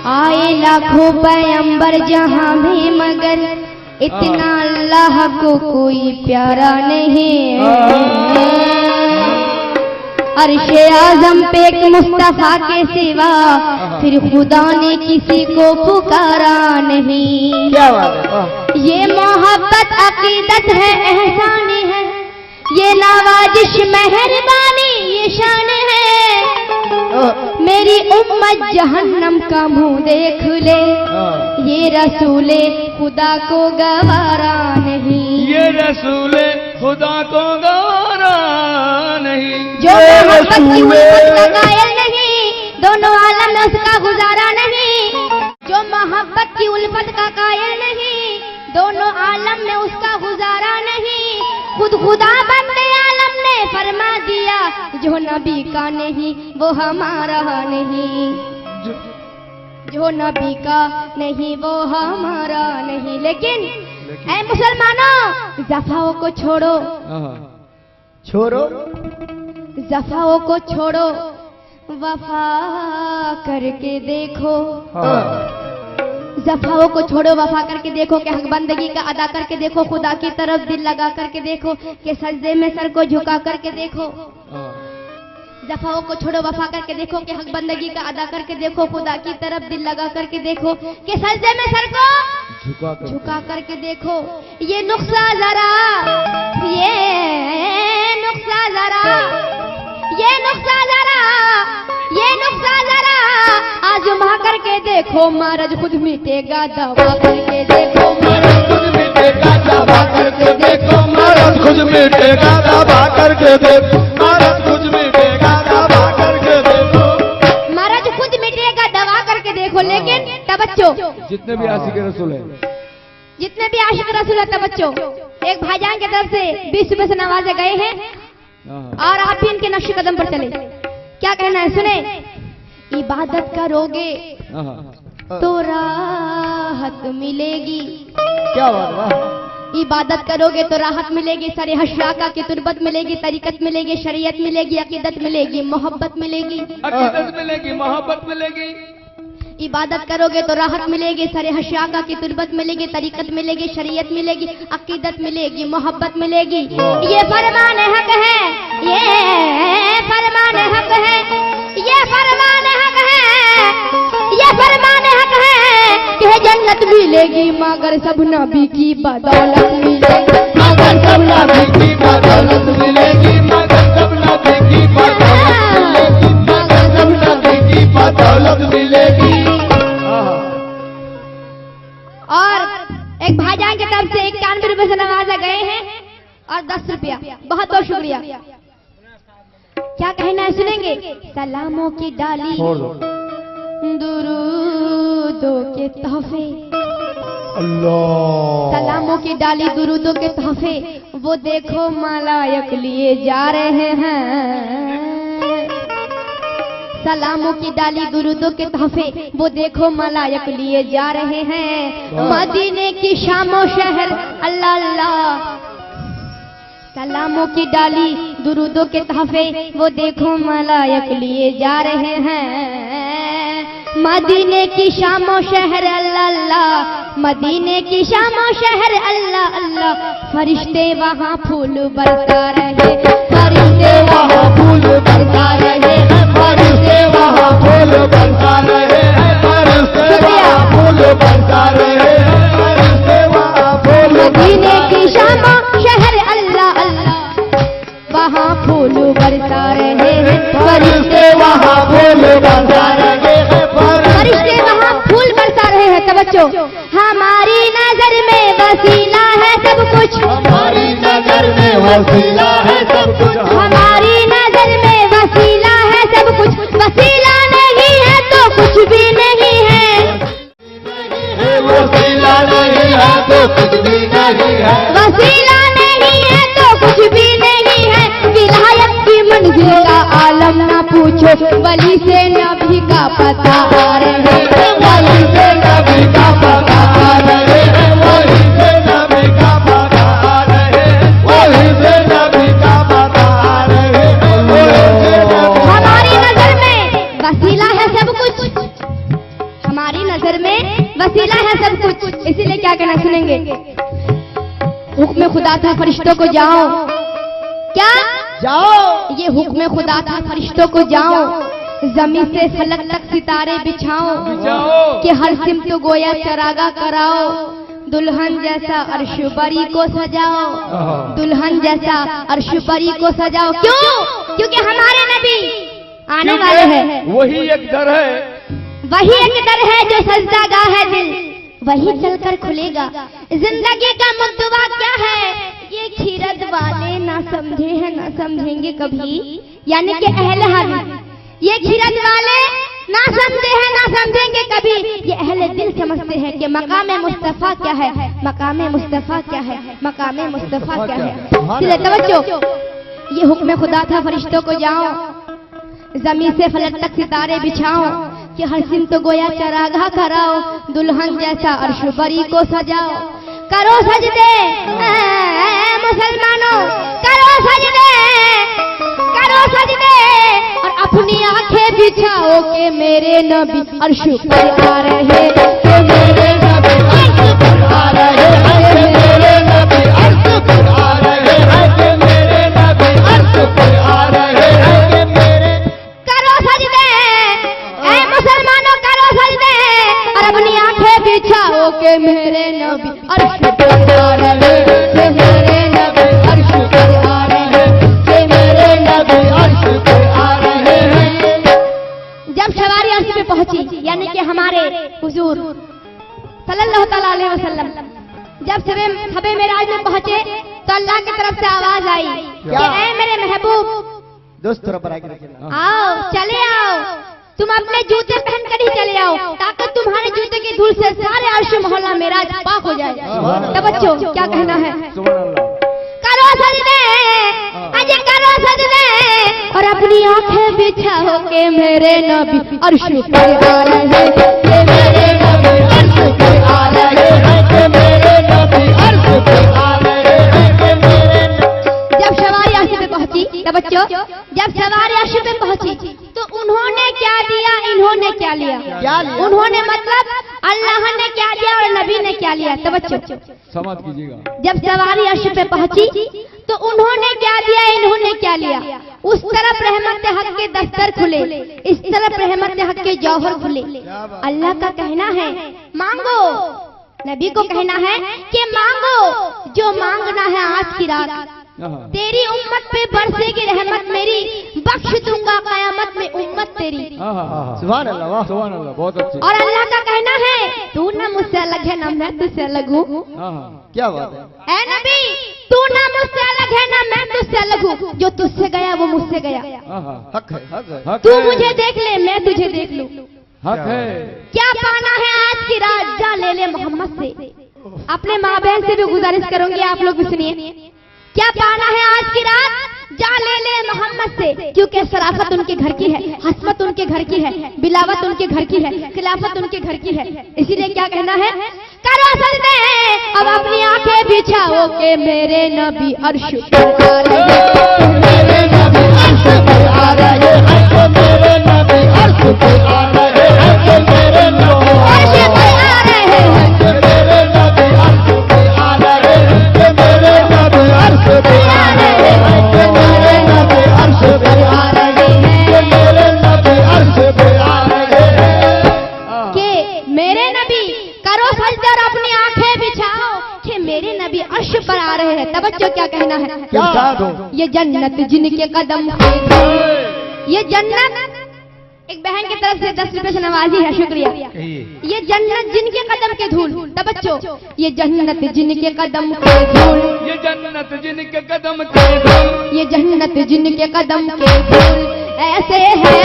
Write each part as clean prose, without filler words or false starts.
आए लाखों पैगंबर जहां भी मगर इतना अल्लाह को कोई प्यारा नहीं। अर्शे आजम पे एक मुस्तफा के सिवा फिर खुदा ने किसी को पुकारा नहीं। क्या बात है। ये मोहब्बत अकीदत है, एहसान है, ये नवाजिश मेहरबानी, ये शान है। मेरी उम्मत जहन्नम का मुंह देख ले, ये रसूले खुदा को गवारा नहीं। ये रसूले खुदा को गवारा नहीं। जो मोहब्बत की उल्फत का कायल नहीं, दोनों आलम में उसका गुजारा नहीं। जो मोहब्बत की उल्फत का कायल नहीं, दोनों आलम में उसका गुजारा नहीं। खुद खुदा बंदे आलम ने फरमा दिया, जो नबी का नहीं वो हमारा नहीं। जो नबी का नहीं वो हमारा नहीं। लेकिन ऐ मुसलमानों, जफाओं को छोड़ो, छोड़ो जफाओं को छोड़ो, वफा करके देखो। जफाओं को छोड़ो, वफा करके देखो कि हक बंदगी का अदा करके देखो। खुदा की तरफ दिल लगा करके देखो कि सजदे में सर को झुका करके देखो। जफाओं को छोड़ो, वफा करके देखो कि हक बंदगी का अदा करके देखो। खुदा की तरफ दिल लगा करके देखो कि सजदे में सर को झुका करके देखो। ये नुक्सा जरा, ये नुक्सा जरा, ये नुक्सा जरा, ये नुक्सा जरा आजमा करके देखो। मरज खुद मिटेगा, दवा करके देखो। मरद खुद मिटेगा, दवा करके देखो। मरद खुद मिटेगा, दवा करके देखो। मरद खुद मिटेगा, दवा करके देखो। मरज खुद मिटेगा, दवा करके देखो। लेकिन तवज्जो, जितने भी आशिक रसूल है, जितने भी आशिक रसूल है, तवज्जो। एक भाईजान की तरफ से 20 रुपए से नवाजे गए हैं और आप भी इनके नक्श कदम पर चले। क्या कहना है सुने। इबादत करोगे तो राहत मिलेगी। क्या बात, वाह। इबादत करोगे तो राहत मिलेगी, सारे हशाका की तुरबत मिलेगी, तरीकत मिलेगी, शरीयत मिलेगी, अकीदत मिलेगी, मोहब्बत मिलेगी। अकीदत मिलेगी, मोहब्बत मिलेगी। इबादत करोगे तो राहत मिलेगी, सारे हशाका की तुरबत मिलेगी, तरीकत मिलेगी, शरीयत मिलेगी, अकीदत मिलेगी, मोहब्बत मिलेगी। ये फरमान हक है, ये फरमान हक है, ये फरमान हक है, ये फरमान हक है कि जन्नत मिलेगी मगर सब नबी की बदौलत मिलेगी। मगर सब नबी की बदौलत मिलेगी। मगर सब नबी की बदौलत मिलेगी। मगर सब नबी की बदौलत मिलेगी। और एक भाईजान की तरफ से 91 रुपए से नवाजा गए हैं और 10 रुपया। बहुत बहुत शुक्रिया। क्या कहना है सुनेंगे। सलामों की डाली, दुरूदों के तोहफे, अल्लाह। सलामों की डाली, दुरूदों के तोहफे, वो देखो मलायक लिए जा रहे हैं। सलामों की डाली, दुरूदों के तोहफे, वो देखो मलायक लिए जा रहे हैं। मदीने की शामो शहर, अल्लाह अल्लाह। सलामों की डाली, दुरूदों के तोहफे, वो देखो मलायक लिए जा रहे हैं। मदीने की शामो शहर, अल्लाह अल्लाह। मदीने की शामो शहर, अल्लाह अल्लाह। फरिश्ते वहाँ फूल बरसा रहे, फरिश्ते वहाँ फूल बरसा रहे, फरिश्ते वहाँ फूल बरसा रहे हैं। फरिश्ते वहाँ फूल बरसा रहे हैं। फरिश्ते वहाँ फूल। मदीने की शामो शहर, अल्लाह अल्लाह। वहाँ फूल बरसा रहे हैं, फरिश्ते वहाँ फूल बरसा रहे हैं। फरिश्ते वहाँ फूल बरसा रहे हैं। तवज्जो, हमारी नजर में वसीला है सब कुछ। हमारी नजर में वसीला है सब कुछ। हमारी नजर में वसीला है सब कुछ। वसीला नहीं है तो कुछ भी नहीं है। वसीला नहीं है तो कुछ भी नहीं है। वसीला नहीं है तो कुछ भी नहीं है। विलायत की मंजिल का आलम ना पूछो, वली से नबी का पता आ रहे हैं। वली से नबी का पता आ रहे हैं। वही से नबी का पता आ रहे हैं। वही से नबी का पता आ रहे हैं। हमारी नजर में वसीला है सब कुछ। हमारी नजर में वसीला है सब कुछ। इसीलिए क्या कहना सुनेंगे, हुक्म खुदा था फरिश्तों को जाओ, क्या जाओ, ये हुक्म खुदा था फरिश्तों को जाओ, जमीन से फलक तक सितारे बिछाओ, कि हर सिमत गोया चरागा कराओ, दुल्हन जैसा अर्श परी को सजाओ, दुल्हन जैसा अर्श परी को सजाओ। क्यों? क्योंकि हमारे नबी आने वाले हैं। वही एक दर है, वही एक दर है जो सजदा गाह है दिल, वही चलकर खुलेगा। जिंदगी का मुद्दा क्या है, ये खीरत वाले ना समझे हैं ना समझेंगे कभी, यानी कि अहले हाल ये खीरत वाले ना समझे हैं ना समझेंगे कभी, ये अहले दिल समझते हैं कि मकाम मुस्तफा क्या है, मकाम मुस्तफा क्या है, मकाम मुस्तफा क्या है। इसलिए तवज्जो, ये हुक्म खुदा था फरिश्तों को जाओ, जमीन से फलक तक सितारे बिछाओ, कि हर सिमत गोया चरागा कराओ, दुल्हन जैसा अर्श परी को सजाओ। करो सजदे मुसलमानों, करो सजदे, करो सजदे, और अपनी आंखें बिछाओ कि मेरे नबी अर्श पर आ रहे, कि मेरे नबी अर्श पर आ रहे, कि मेरे नबी अर्श पर आ रहे, कि मेरे नबी अर्श पर आ रहे, कि मेरे। करो सजदे ऐ मुसलमानों, करो सजदे, और अपनी आंखें बिछाओ कि मेरे नबी अर्श पर आ रहे, कि मेरे नबी अर्श पर आ रहे, कि मेरे नबी अर्श पर आ रहे हैं। जब सवारी अर्श पे पहुंची, यानी कि हमारे हुजूर सल्लल्लाहु तआला अलैहि वसल्लम जब सबे मेराज में पहुंचे, तो अल्लाह की तरफ से आवाज आई कि ऐ मेरे महबूब, दोस्त थोड़ा पर आके रखिए, आओ चले आओ, तुम अपने जूते पहनकर ही चले आओ, ताकि तुम्हारे जूते की धूल से सारे अर्श मोहल्ला मेराज पाक हो जाए। तो बच्चों क्या कहना है, करो सजदे, अजय करो सजदे, और अपनी आंखें बिछाओ के मेरे नबी अर्श पर आ रहे, के मेरे नबी अर्श पर आ रहे, के मेरे नबी अर्श पर आ रहे, के मेरे। जब सवारी अर्श पे पहुंची, तो बच्चों जब सवारी अर्श पे पहुंची, तो उन्होंने क्या दिया, इन्होंने क्या लिया, क्या लिया? उन्होंने मतलब अल्लाह ने क्या दिया और नबी ने क्या लिया। तो बच्चों समाज कीजिएगा, जब सवारी अर्श पे पहुंची, तो उन्होंने क्या दिया, इन्होंने क्या लिया। उस तरफ रहमत हक के दफ्तर खुले, इस तरफ रहमत हक के जौहर खुले। अल्लाह का कहना है मांगो, नबी को कहना है कि मांगो, जो मांगना है आज की रात, तेरी उम्मत पे बरसेगी रहमत मेरी, बख्श दूंगा कयामत में उम्मत तेरी। सुभान अल्लाह, वाह सुभान अल्लाह, बहुत अच्छे। और अल्लाह का कहना है तू ना मुझसे अलग है ना मैं तुझसे अलग हूँ। क्या बात है, ऐ नबी तू ना मुझसे अलग है ना मैं तुझसे अलग हूँ, जो तुझसे गया वो मुझसे गया। हक है, हक है, तू मुझे देख ले मैं तुझे देख लूं। हक है। क्या पाना है आज की रात, जा ले ले मोहम्मद से। अपने माँ बहन से भी गुजारिश करूंगी, आप लोग भी सुनिए। क्या पाना है आज की रात, जा ले ले मोहम्मद से, क्योंकि शराफत उनके घर की है, हसमत उनके घर की है, बिलावत उनके घर की है, खिलाफत उनके घर की है। इसीलिए क्या कहना है, करो सजदे, अब अपनी आंखें बिछाओ के मेरे नबी अर्श पर आ रहे, मेरे नबी अर्श पर आ रहे, मेरे नबी अर्श पर आ रहे, मेरे नबी अर्श पर आ रहे, मेरे नबी अर्श पर आ रहे, मेरे नबी अर्श पर आ रहे, मेरे नबी अर्श पर आ रहे हैं, मेरे नबी अर्श पर आ रहे हैं। के मेरे नबी करो सजदा और अपनी आंखें बिछाओ कि मेरे नबी अर्श पर आ रहे हैं। तवज्जो क्या कहना है, क्या? ये जन्नत जिनके कदम, ये जन्नत एक बहन की तरफ से 10 रुपए से नवाजी है, शुक्रिया। ये जन्नत जिनके कदम के धूल, तवज्जो, ये जन्नत जिनके कदम के धूल, ये जन्नत जिनके कदम के धूल, ये जन्नत जिनके कदम के धूल, ऐसे है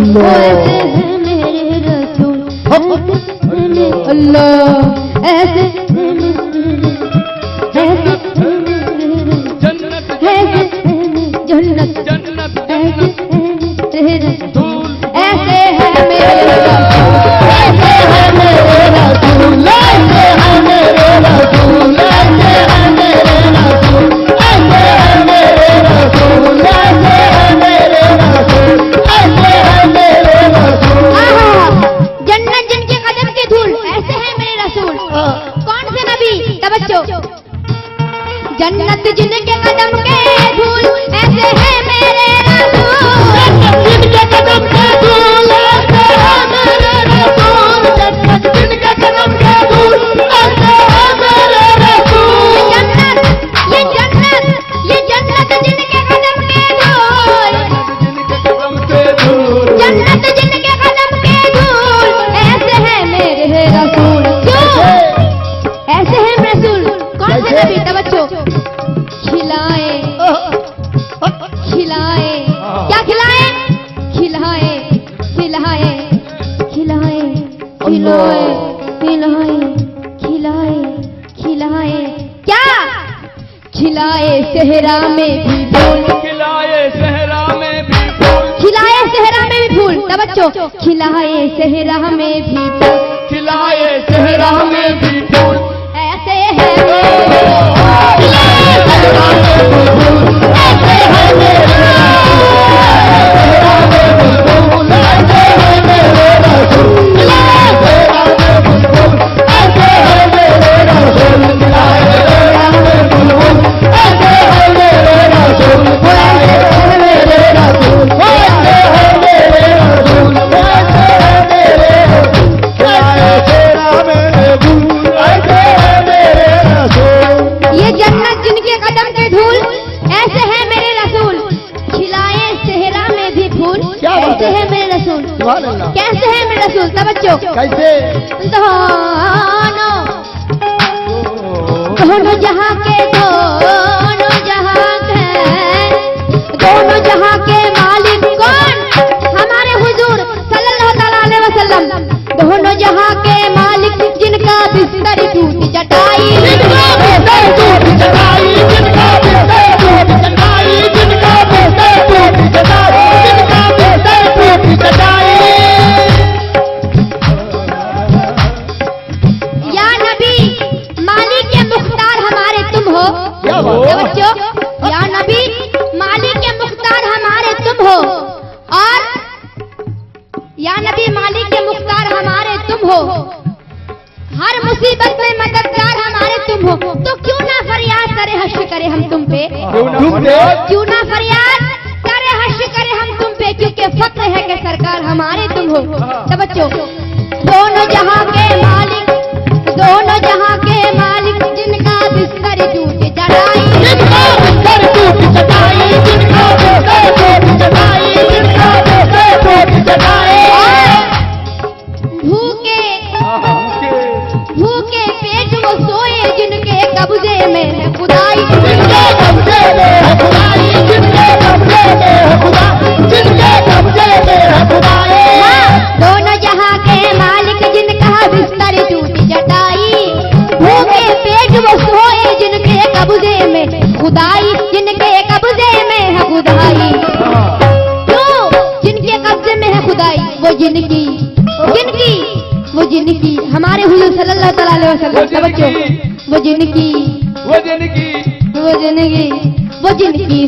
वो ऐसे हैं मेरे रसूल, अल्लाह ऐसे हैं मेरे, ऐसे हैं मेरे, जन्नत ऐसे हैं मेरे जन्नत, जन्नत ऐसे हैं मेरे रसूल, रसूल ऐसे हैं मेरे रसूल, ऐसे है मेरे रसूल, ऐसे है मेरे रसूल, ऐसे है मेरे रसूल, ऐसे है मेरे रसूल, ऐसे है मेरे रसूल, ऐसे है मेरे रसूल। आहा, जन्नत जिनके कदम की धूल, ऐसे हैं मेरे रसूल। कौन से नबी? तवज्जो, जन्नत जिनके कदम के धूल, ऐसे हैं मेरे रसूल, जिनके कदम के धूल, ऐसे है मेरे रसूल, जन्नत जिनके कदम के धूल, ऐसे है मेरे रसूल। ये जन्नत जिनके कदम के धूल, जिनके कदम के धूल, जन्नत जिनके कदम के धूल, ऐसे हैं मेरे रसूल। क्यों ऐसे हैं रसूल? कौन से नबी? तवज्जो, खिलाए खिलाए, क्या खिलाए? खिलाए खिलाए खिलाए खिलाए खिलाए खिलाए खिलाए, क्या खिलाए सहरा में भी फूल, खिलाए सहरा में भी फूल, खिलाए सहरा में भी फूल। तवज्जो, खिलाए सहरा में भी फूल, खिलाए सहरा में भी फूल, ऐसे है मेरे, सहरा में भी फूल, ऐसे है मेरे सहरा में भी फूल, ऐसे है मेरे रसूल, सहरा में भी फूल, ऐसे है मेरे रसूल, सहरा में भी फूल, ऐसे है मेरे रसूल, ऐसे है मेरे रसूल, ऐसे है मेरे रसूल, ऐसे है मेरे रसूल, सहरा में भी फूल, ऐसे है मेरे रसूल। ये जन्नत जिनके कदम के धूल, ऐसे है मेरे रसूल, खिलाए सहरा में भी फूल, क्या बात ऐसे है? है मेरे रसूल। सुभान अल्लाह। कैसे है मेरे रसूल? तवज्जो, कैसे? दोनों जहां के, दोनों जहां के मालिक कौन? हमारे हुजूर सल्लल्लाहु तआला अलैहि वसल्लम। दोनों जहां के मालिक, जिनका बिस्तर टूट चटाई, जिनका बिस्तर टूट चटाई, जिनका बिस्तर टूट चटाई, जिनका बिस्तर टूट चटाई, जिनका बिस्तर टूट चटाई। या नबी मालिक के मुख्तार हमारे तुम हो। क्या बात है? तवज्जो, या नबी मालिक के मुख्तार हमारे तुम हो, और या नबी मालिक के मुख्तार हमारे तुम हो, हर मुसीबत में मददगार हमारे तुम हो, तो क्यों ना फरियाद करे हश्र करे हम तुम पे, क्यों ना फरियाद करे हश्र करे हम तुम पे, क्योंकि फक्र है कि सरकार हमारे तुम हो। तवज्जो, दोनों जहां के मालिक, दोनों जहां के मालिक, जिनका बिस्तर टूट चढ़ाई, जिनका बिस्तर टूट चटाई, जिनका बिस्तर टूट चटाई, जिनका बिस्तर टूट चटाई। भूखे भूखे पेट वो सोए, जिनके कब्जे में है खुदाई, जिनके कब्जे में है खुदाई, जिनके कब्जे में है खुदाई, जिनके कब्जे में है खुदाई। दोनों जहां के मालिक, जिनका बिस्तर टूट चटाई, भूखे पेट वो सोए, जिनके कब्जे में खुदाई, जिनके कब्जे में है खुदाई। क्यों? जिनके कब्जे में है खुदाई, वो जिनकी वो जिनकी हमारे हुजूर सल्लल्लाहु तआला अलैहि वसल्लम। तवज्जो, वो जिनकी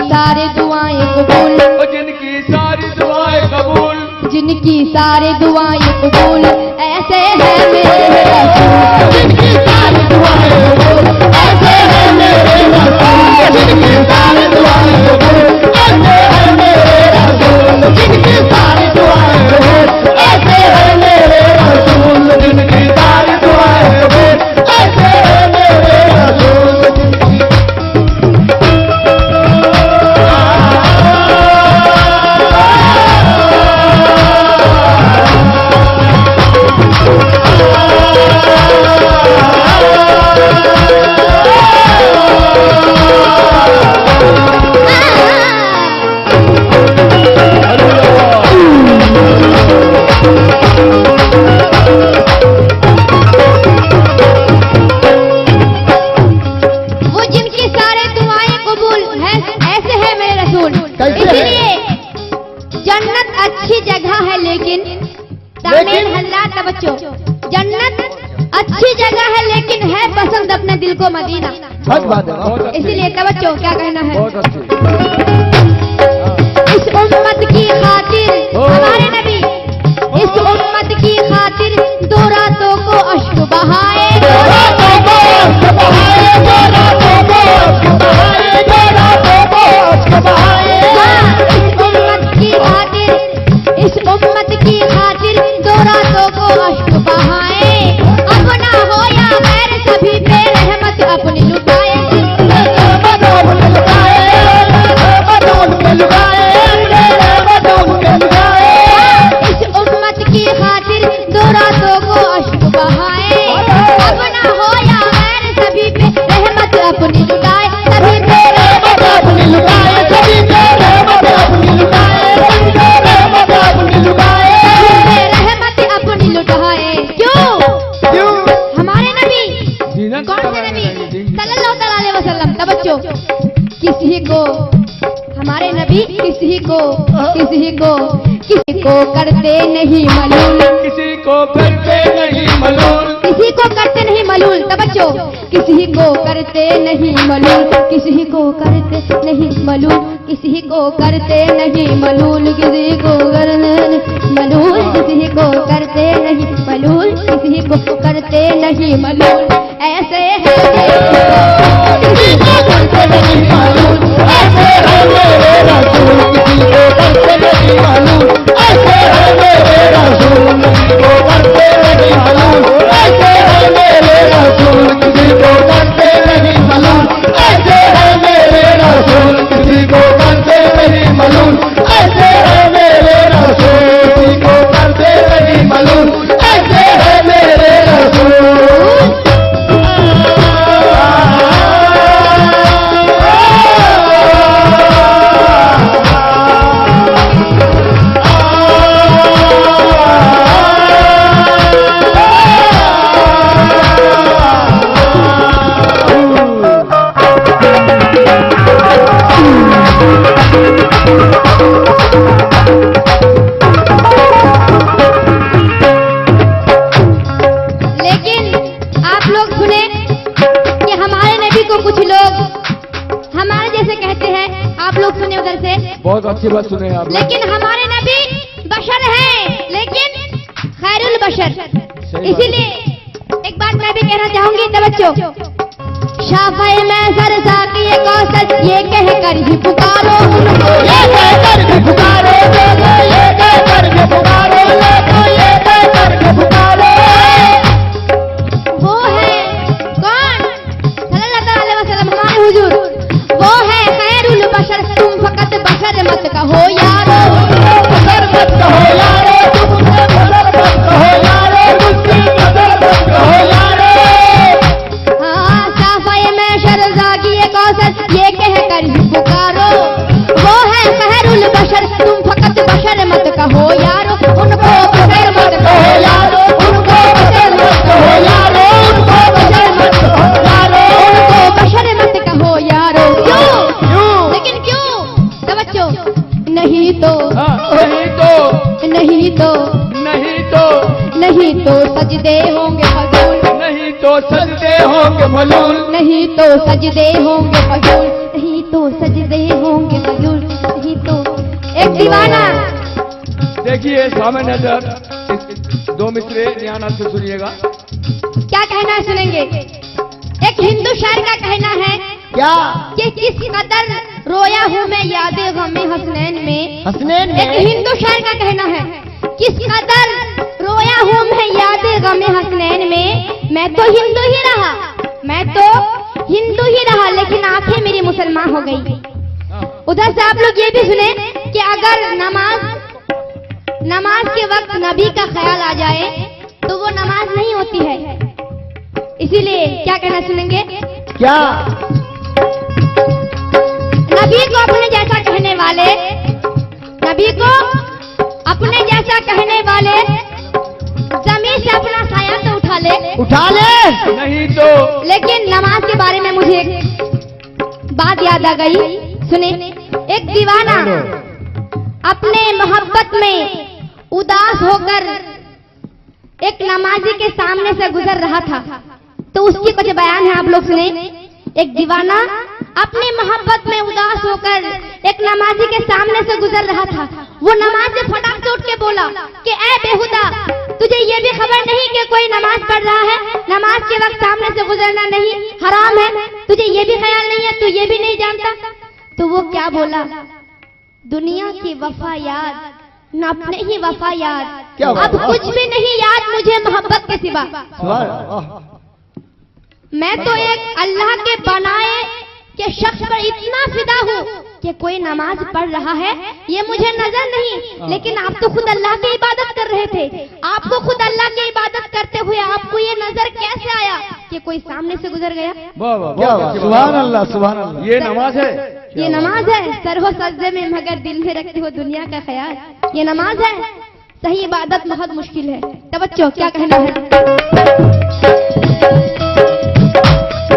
सारे दुआएं कबूल, जिनकी सारी दुआएं कबूल, जिनकी सारे दुआएं कबूल, ऐसे है मेरे रसूल, जिनकी सारी दुआएं कबूल, ऐसे है मेरे रसूल, जिनकी सारी दुआएं कबूल, ऐसे है मेरे रसूल, जिनकी सारी दुआएं कबूल, ऐसे है मेरे रसूल, जिनकी सारी दुआएं कबूल, ऐसे है मेरे रसूल। जन्नत अच्छी जगह है लेकिन तामीन हजरात तवज्जो, जन्नत अच्छी जगह है लेकिन है पसंद अपने दिल को मदीना। सच बात है। इसीलिए तवज्जो, क्या कहना है? बहुत अच्छी। इस उम्मत की खातिर हमारे नबी इस उम्मत की खातिर 2 रातों को अश्क बहाए, इस उम्मत की खातिर 2 रातों को अश्क बहाए, अपना हो या गैर सभी पे रहमत अपनी लुटाए। इस उम्मत की खातिर 2 रातों को अश्क बहाए, अपना हो या गैर सभी पे रहमत अपनी लुटाए, सभी पे रहमत अपनी लुटाए, सभी पे रहमत अपनी लुटाए, सभी पे रहमत अपनी लुटाए, रहमत अपनी लुटाए। क्यों? हमारे नबी कौन से नबी सल्लल्लाहु अलैहि वसल्लम? तवज्जो, किसी को हमारे नबी किसी को करते नहीं मलूल, किसी को करते नहीं मलूल, किसी को करते नहीं मलूल। तवज्जो, किसी को करते नहीं मलूल, किसी को करते नहीं मलूल, किसी को करते नहीं मलूल, किसी को करते मलूल, किसी को करते नहीं मलूल, किसी को करते नहीं मलूल। ऐसे है किसी को करते नहीं मलूल, ऐसे है मेरे रसूल, किसी को करते नहीं मलूल, ऐसे है मेरे रसूल, किसी को करते नहीं मलूल, ऐसे है मेरे रसूल, किसी को करते नहीं मलूल, ऐसे है मेरे रसूल, किसी को करते नहीं मलूल, ऐसे है मेरे रसूल, किसी को करते नहीं मलूल, ऐसे है मेरे रसूल। बहुत अच्छी बात सुने आप। लेकिन हमारे नबी बशर हैं, लेकिन खैरुल बशर। इसीलिए एक बात मैं भी कहना चाहूंगी, तवज्जो, शाफ़ई में सरसाकी कौसत ये कहकर ही पुकारो उनको, ये कहकर ही पुकारो, ये कहकर ही पुकारो, ये कहकर ही पुकारो। वो है कौन? सल्लल्लाहु अलैहि वसल्लम, हमारे हुजूर। वो है खैरुल बशर, तुम फकत बशर मत कहो यारो, बशर मत कहो यारो, तुमसे बशर मत कहो यारो, तुमसे बशर मत कहो यारो। हाँ, शाफ़ई में शरज़ागी कौसत ये कहकर ही पुकारो, वो है खैरुल बशर, तुम फकत बशर मत कहो यारो, उनको बशर मत कहो यारो, उनको बशर मत कहो यारो, उनको बशर मत कहो यारो, उनको बशर मत कहो यारो। क्यों? लेकिन क्यों? तवज्जो, नहीं तो नहीं तो सजदे होंगे फजूल, नहीं तो सजदे होंगे मलूल, नहीं तो सजदे होंगे फजूल, नहीं तो सजदे होंगे फजूल, नहीं तो। एक दीवाना, देखिए सामने नजर, 2 मिसरे ध्यान से सुनिएगा। क्या कहना है सुनेंगे। एक हिंदू शायर का कहना है क्या कि किस कदर रोया हूँ मैं यादे गमे हसनैन में, हसनैन में। एक हिंदू शायर का कहना है किस कदर रोया हूँ मैं यादे गमे हसनैन में, मैं तो हिंदू ही रहा, मैं तो हिंदू ही रहा, लेकिन आंखें मेरी मुसलमान हो गई। उधर से आप लोग ये भी सुने कि अगर नमाज के वक्त नबी का ख्याल आ जाए तो वो नमाज नहीं होती है। इसीलिए क्या कहना सुनेंगे। क्या नबी को अपने जैसा कहने वाले, नबी को अपने जैसा कहने वाले जमीन से अपना साया तो उठा ले नहीं तो। लेकिन नमाज के बारे में मुझे एक बात याद आ गई, सुने। एक दीवाना अपने मोहब्बत में उदास होकर एक नमाजी के सामने से गुजर रहा था, तो उसकी कुछ बयान है, आप लोग सुने। एक दीवाना अपनी मोहब्बत में उदास होकर एक नमाजी के सामने से गुजर रहा था। वो नमाजी फटाक से उठ के बोला कि ऐ बेहुदा, तुझे ये भी खबर नहीं कि कोई नमाज पढ़ रहा है? नमाज के वक्त सामने से गुजरना नहीं, हराम है। तुझे ये भी ख्याल नहीं है? तू ये भी नहीं जानता? तो वो क्या बोला, दुनिया की वफा याद न अपने ही वफा याद, अब कुछ भी नहीं याद मुझे मोहब्बत के सिवा। मैं तो एक अल्लाह के बनाए के शख्स पर इतना फिदा हूँ कि कोई नमाज पढ़ रहा है ये मुझे नजर नहीं, लेकिन आप तो खुद अल्लाह की इबादत कर रहे थे। आपको खुद अल्लाह की इबादत करते हुए आपको ये नजर कैसे आया कि कोई सामने से गुजर गया? सुभान अल्लाह, सुभान अल्लाह। ये नमाज है, ये नमाज है। सर हो सजदे में मगर दिल में रखते हो दुनिया का ख्याल, ये नमाज है। सही इबादत बहुत मुश्किल है। तवज्जो, क्या कहना है?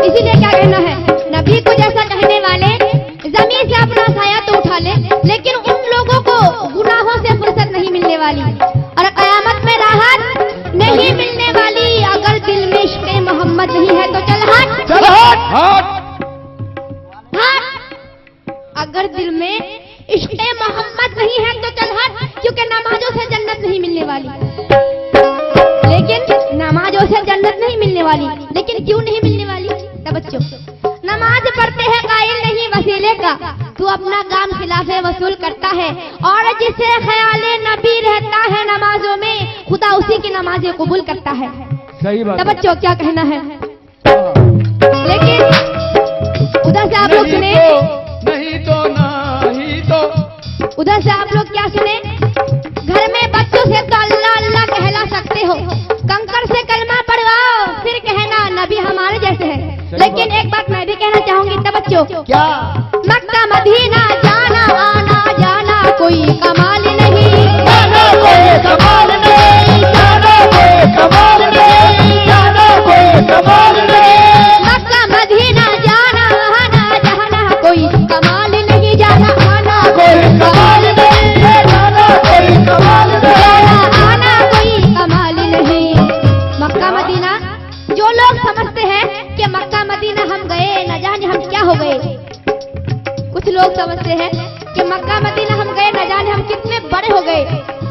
इसीलिए क्या कहना है, नबी को जैसा कहने वाले जमीन से अपना साया तो उठा ले, लेकिन उन लोगों को गुनाहों से फुर्सत नहीं मिलने वाली और कयामत में राहत नहीं मिलने वाली। अगर दिल में इश्क़ मोहम्मद नहीं है तो चल हट, चल हट, हट। अगर दिल में इश्क़ मोहम्मद नहीं है तो चल हट, क्योंकि नमाजों से जन्नत नहीं मिलने वाली। लेकिन नमाजों से जन्नत नहीं मिलने वाली, लेकिन क्यों नहीं मिलने वाली? बच्चों, नमाज पढ़ते हैं कायल नहीं वसीले का, तू अपना काम खिलाफे वसूल करता है, और जिसे ख्याले नबी रहता है नमाजों में, खुदा उसी की नमाजें कबूल करता है। सही बात। बच्चों, क्या कहना है? लेकिन उधर से आप लोग सुने, नहीं तो नहीं तो उधर से आप लोग क्या सुने, घर में बच्चों से तो अल्लाह अल्लाह कहला सकते हो, कंकर से कलमा पढ़वाओ फिर कहना नबी हमारे जैसे है। लेकिन एक बात मैं भी कहना चाहूंगी तवज्जो, क्या? मक्का मदीना जाना आना जाना कोई कमाल नहीं, जाना कोई कमाल नहीं, जाना कोई कमाल नहीं, जाना कोई कमाल नहीं। मक्का मदीना जाना आना जाना कोई कमाल नहीं, जाना आना कोई कमाल नहीं, जाना कोई कमाल नहीं, जाना आना कोई कमाल नहीं। मक्का मदीना, जो लोग समझते हैं कि मक्का मदीना हम गए न जाने हम क्या हो गए, कुछ लोग समझते हैं कि मक्का मदीना हम गए न जाने हम कितने बड़े हो गए।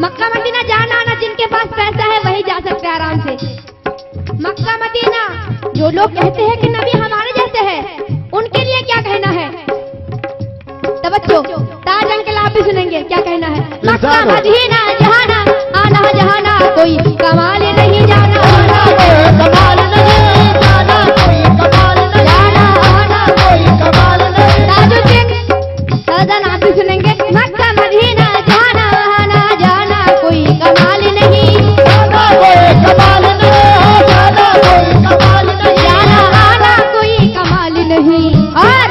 मक्का मदीना जाना आना जिनके पास पैसा है वही जा सकते हैं आराम से। मक्का मदीना जो लोग कहते हैं कि नबी हमारे जैसे हैं, उनके लिए क्या कहना है? तवज्जो, ताज अंकल आप भी सुनेंगे क्या कहना है। मक्का मदीना जाना आना जाना कोई कमाल नहीं, जाना आना कोई कमाल नहीं, जाना कोई कमाल नहीं, जाना आना कोई कमाल नहीं। ताजुद्दीन सदन आप भी सुनेंगे, मक्का मदीना जाना आना जाना कोई कमाल नहीं, जाना कोई कमाल नहीं, जाना कोई कमाल नहीं, जाना आना कोई कमाल नहीं। और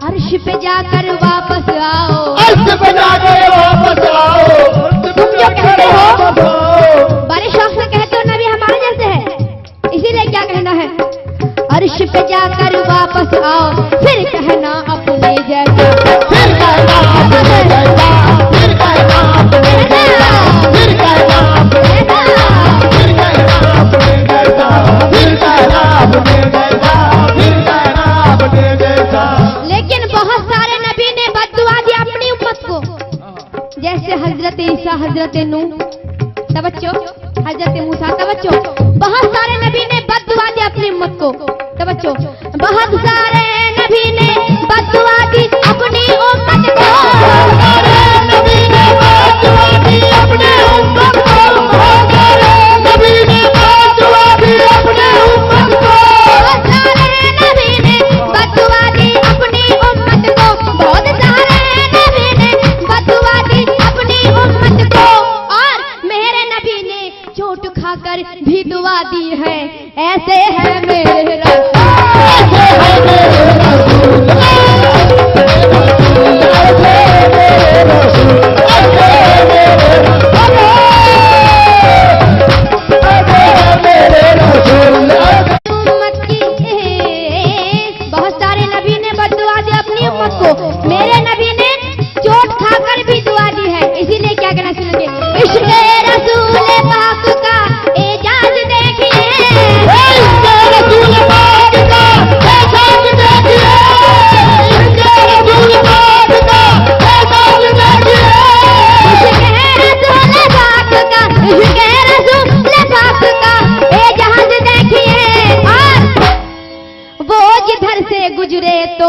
अर्श पे जाकर वापस आओ, अर्श पे जाकर वापस आओ, तुम जो कहते हो वापस आओ। बड़े शौक से कहते हो नबी हमारे जैसे है, इसीलिए क्या कहना है, अर्श पे जाकर वापस आओ फिर कहना अपने जैसा, फिर कहना अपने जैसा, फिर कहना अपने जैसा, फिर कहना अपने जैसा, फिर कहना अपने जैसा, फिर कहना अपने जैसा, फिर कहना अपने जैसा। लेकिन बहुत सारे नबी ने बद्दुआ दी अपनी उम्मत को, जैसे हजरत ईसा, हजरत नूह, तवज्जो, हजरत मूसा, तवज्जो। बहुत सारे नबी ने बद्दुआ दी अपनी उम्मत को, तवज्जो। बहुत सारे नबी ने बद्दुआ दी अपनी उम्मत को, बहुत सारे नबी ने बद्दुआ दी अपनी उम्मत को, बहुत सारे नबी ने बद्दुआ दी अपनी उम्मत को, बहुत सारे नबी ने बद्दुआ दी अपनी उम्मत को, बहुत सारे नबी ने बद्दुआ दी अपनी उम्मत को। और मेरे नबी ने चोट खाकर भी दुआ दी है, ऐसे है मेरे रसूल, ऐसे है मेरे रसूल, ऐसे है मेरे रसूल, ऐसे है मेरे रसूल, ऐसे है मेरे रसूल। उम्मत की बहुत सारे नबी ने बद्दुआ दी अपनी उम्मत को, मेरे नबी ने चोट खाकर भी दुआ दी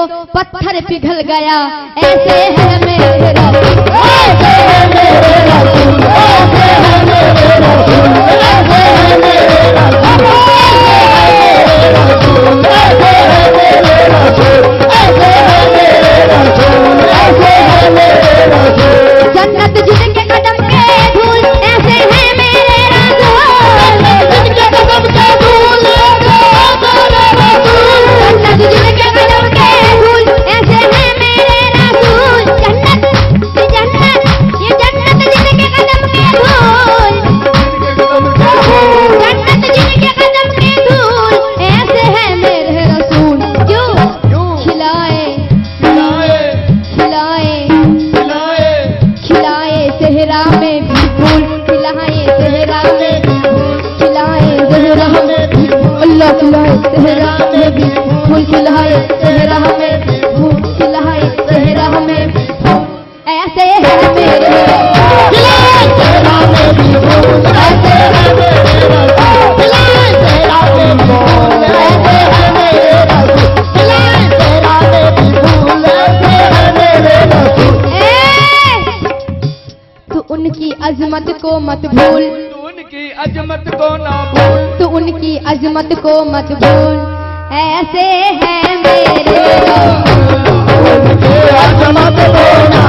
पत्थर पिघल गया। ऐसे है मेरे रसूल, ऐसे है मेरे रसूल, ऐसे है मेरे रसूल, ऐसे है मेरे रसूल, ऐसे है मेरे रसूल, ऐसे है मेरे रसूल, ऐसे है मेरे रसूल। जन्नत जिनके कदम के धूल, ऐसे है मेरे रसूल, जिनके कदम के धूल, जन्नत जिनके कदम के धूल, ऐसे है मेरे रसूल। ये जन्नत जिनके कदम के धूल, जन्नत जिनके कदम के धूल, ऐसे है मेरे रसूल। जो खिलाए सेहरा में भी फूल, खिलाए सेहरा में भी फूल, खिलाए सेहरा में भी फूल, अल्लाह खिलाए सेहरा में भी फूल, खिलाए सेहरा में भी फूल, खिलाए सेहरा में भी फूल। ऐसे है मेरे तेरा में भी फूल, ऐसे है मेरे रसूल, तेरा में भी फूल, ऐसे है मेरे रसूल, तेरा में भी फूल, ऐसे है मेरे रसूल। तू उनकी अजमत को मत भूल, तू उनकी अजमत को ना भूल, तू उनकी अजमत को मत भूल। ऐसे है मेरे रसूल, उनके अजमत को ना